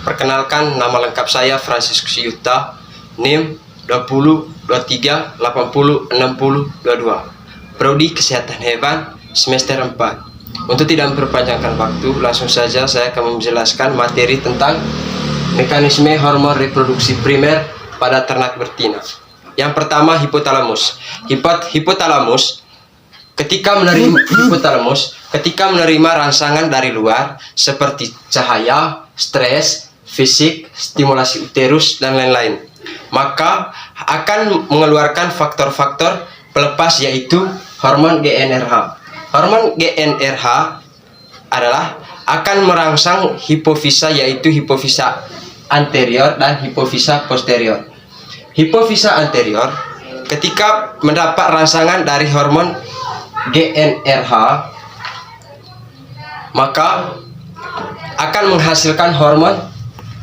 Perkenalkan, nama lengkap saya Franciscus Yuta, NIM 20 23 80 60 22, Prodi Kesehatan Hewan semester 4. Untuk tidak memperpanjangkan waktu, langsung saja saya akan menjelaskan materi tentang mekanisme hormon reproduksi primer pada ternak betina. Yang pertama, hipotalamus. Hipotalamus ketika menerima rangsangan dari luar seperti cahaya, stres, fisik, stimulasi uterus, dan lain-lain, maka akan mengeluarkan faktor-faktor pelepas, yaitu hormon GnRH. Hormon GnRH adalah akan merangsang hipofisa, yaitu hipofisa anterior dan hipofisa posterior. Hipofisa anterior ketika mendapat rangsangan dari hormon GnRH, maka akan menghasilkan hormon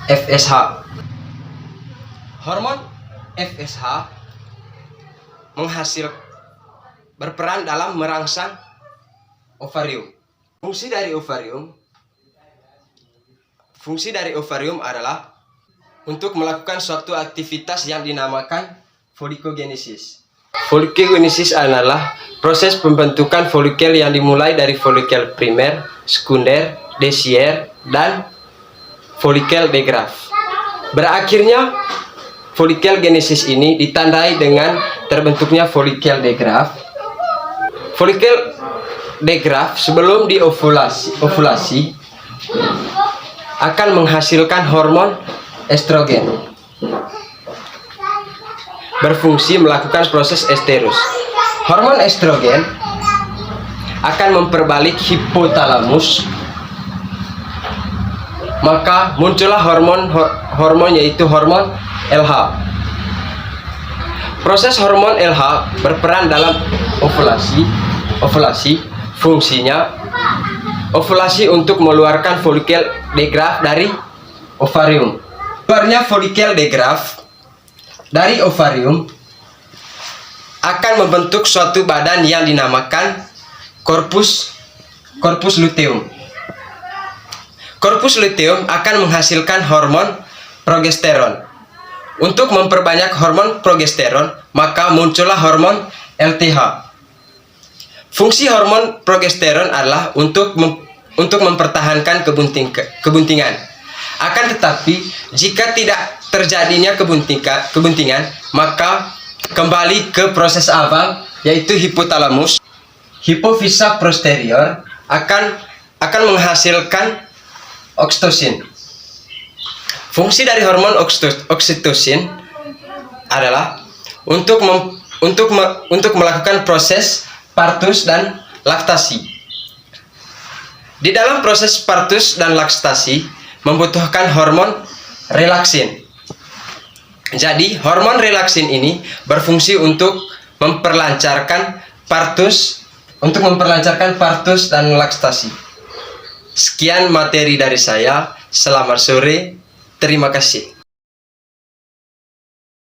FSH. Hormon FSH berperan dalam merangsang ovarium. Fungsi dari ovarium adalah untuk melakukan suatu aktivitas yang dinamakan folikogenesis. Folikogenesis adalah proses pembentukan folikel yang dimulai dari folikel primer, sekunder, tersier, dan folikel de Graaff. Berakhirnya folikel genesis ini ditandai dengan terbentuknya folikel de Graaff. Folikel de Graaff sebelum diovulasi akan menghasilkan hormon estrogen, berfungsi melakukan proses esterus. Hormon estrogen akan memperbalik hipotalamus, maka muncullah hormon yaitu hormon LH. Proses hormon LH berperan dalam ovulasi. Fungsinya ovulasi untuk mengeluarkan folikel de Graaff dari ovarium. Keluarnya folikel de Graaff dari ovarium akan membentuk suatu badan yang dinamakan corpus luteum. Corpus luteum akan menghasilkan hormon progesteron. Untuk memperbanyak hormon progesteron, maka muncullah hormon LTH. Fungsi hormon progesteron adalah untuk mempertahankan kebuntingan. Akan tetapi, jika tidak terjadinya kebuntingan, maka kembali ke proses awal, yaitu hipotalamus. Hipofisa posterior akan menghasilkan oksitosin. Fungsi dari hormon oksitosin adalah untuk melakukan proses partus dan laktasi. Di dalam proses partus dan laktasi membutuhkan hormon relaksin. Jadi hormon relaksin ini berfungsi untuk memperlancarkan partus dan laktasi. Sekian materi dari saya. Selamat sore. Terima kasih.